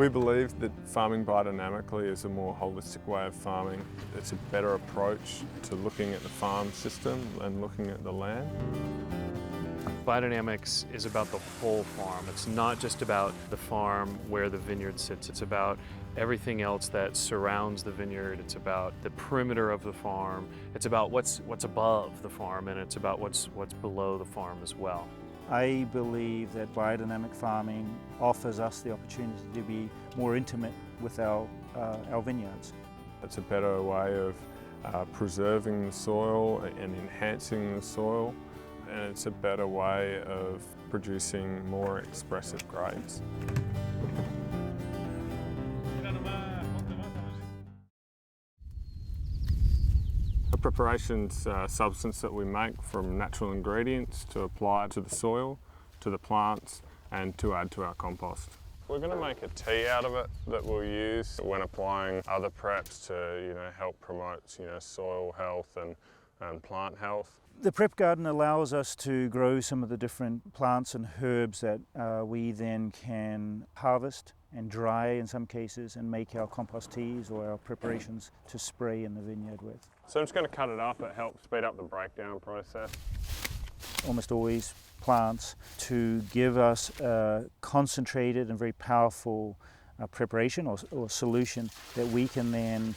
We believe that farming biodynamically is a more holistic way of farming. It's a better approach to looking at the farm system and looking at the land. Biodynamics is about the whole farm. It's not just about the farm where the vineyard sits. It's about everything else that surrounds the vineyard. It's about the perimeter of the farm. It's about what's above the farm, and it's about what's below the farm as well. I believe that biodynamic farming offers us the opportunity to be more intimate with our vineyards. It's a better way of preserving the soil and enhancing the soil, and it's a better way of producing more expressive grapes. A preparation's a substance that we make from natural ingredients to apply to the soil, to the plants, and to add to our compost. We're going to make a tea out of it that we'll use when applying other preps to help promote soil health and plant health. The prep garden allows us to grow some of the different plants and herbs that we then can harvest and dry in some cases and make our compost teas or our preparations to spray in the vineyard with. So I'm just going to cut it up. It helps speed up the breakdown process. Almost always plants to give us a concentrated and very powerful preparation or solution that we can then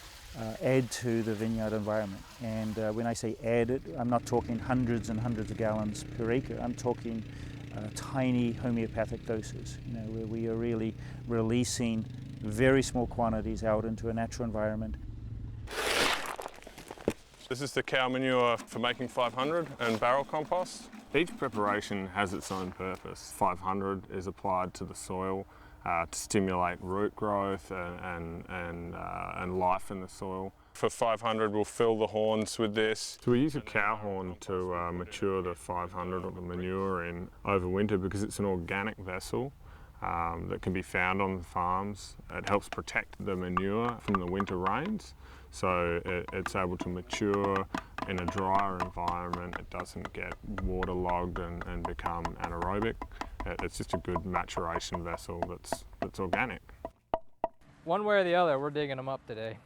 add to the vineyard environment. And when I say add it, I'm not talking hundreds and hundreds of gallons per acre. I'm talking tiny homeopathic doses, where we are really releasing very small quantities out into a natural environment. This is the cow manure for making 500 and barrel compost. Each preparation has its own purpose. 500 is applied to the soil to stimulate root growth and life in the soil. For 500, we'll fill the horns with this. So we use a cow horn to mature the 500 or the manure in over winter because it's an organic vessel that can be found on the farms. It helps protect the manure from the winter rains, so it's able to mature in a drier environment. It doesn't get waterlogged and become anaerobic. It's just a good maturation vessel that's organic. One way or the other, we're digging them up today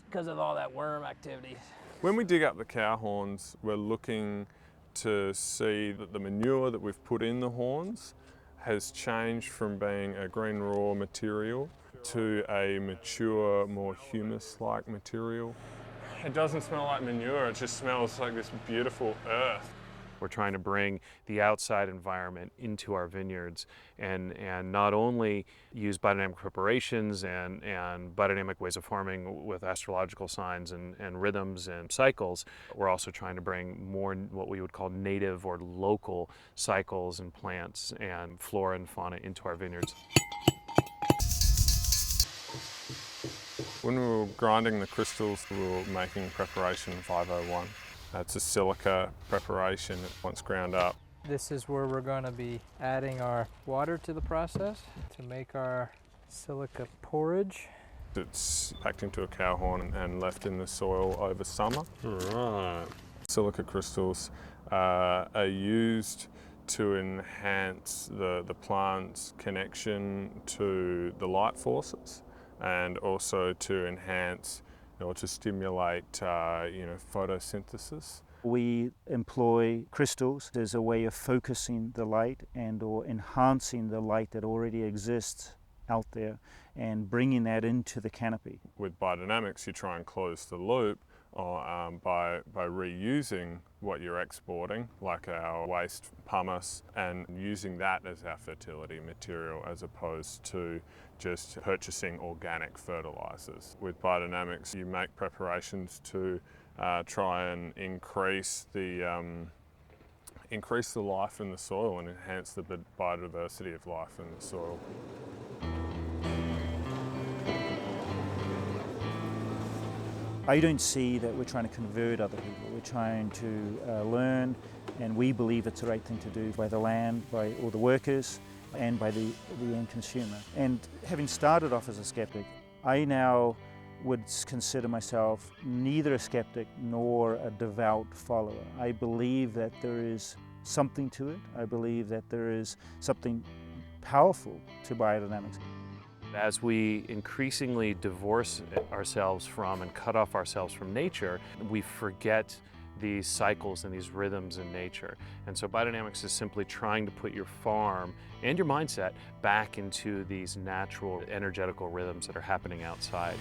because of all that worm activity. When we dig up the cow horns, we're looking to see that the manure that we've put in the horns has changed from being a green raw material to a mature, more humus-like material. It doesn't smell like manure, it just smells like this beautiful earth. We're trying to bring the outside environment into our vineyards and not only use biodynamic preparations and biodynamic ways of farming with astrological signs and rhythms and cycles. We're also trying to bring more what we would call native or local cycles and plants and flora and fauna into our vineyards. When we were grinding the crystals, we were making preparation 501. It's a silica preparation once ground up. This is where we're going to be adding our water to the process to make our silica porridge. It's packed into a cow horn and left in the soil over summer. Right. Silica crystals are used to enhance the plant's connection to the light forces and also to enhance or to stimulate photosynthesis. We employ crystals as a way of focusing the light and or enhancing the light that already exists out there and bringing that into the canopy. With biodynamics, you try and close the loop by reusing what you're exporting, like our waste pumice, and using that as our fertility material as opposed to just purchasing organic fertilizers. With biodynamics, you make preparations to try and increase the life in the soil and enhance the biodiversity of life in the soil. I don't see that we're trying to convert other people. We're trying to learn, and we believe it's the right thing to do by the land, by all the workers, and by the end consumer. And having started off as a skeptic, I now would consider myself neither a skeptic nor a devout follower. I believe that there is something to it. I believe that there is something powerful to biodynamics. As we increasingly divorce ourselves from and cut off ourselves from nature, we forget these cycles and these rhythms in nature. And so biodynamics is simply trying to put your farm and your mindset back into these natural energetical rhythms that are happening outside.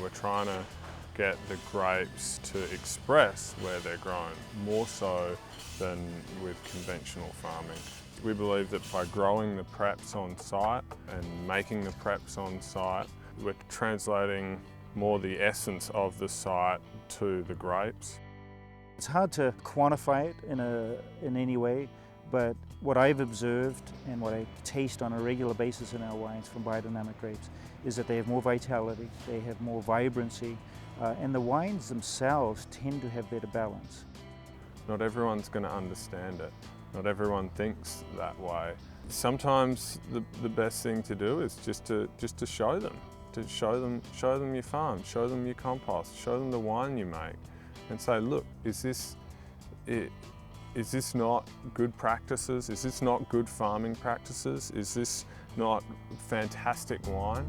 We're trying to get the grapes to express where they're grown, more so than with conventional farming. We believe that by growing the preps on site and making the preps on site, we're translating more the essence of the site to the grapes. It's hard to quantify it in any way, but what I've observed and what I taste on a regular basis in our wines from biodynamic grapes is that they have more vitality, they have more vibrancy, and the wines themselves tend to have better balance. Not everyone's going to understand it. Not everyone thinks that way. Sometimes the best thing to do is just to show them, show them your farm, show them your compost, show them the wine you make, and say, look, is this not good practices? Is this not good farming practices? Is this not fantastic wine?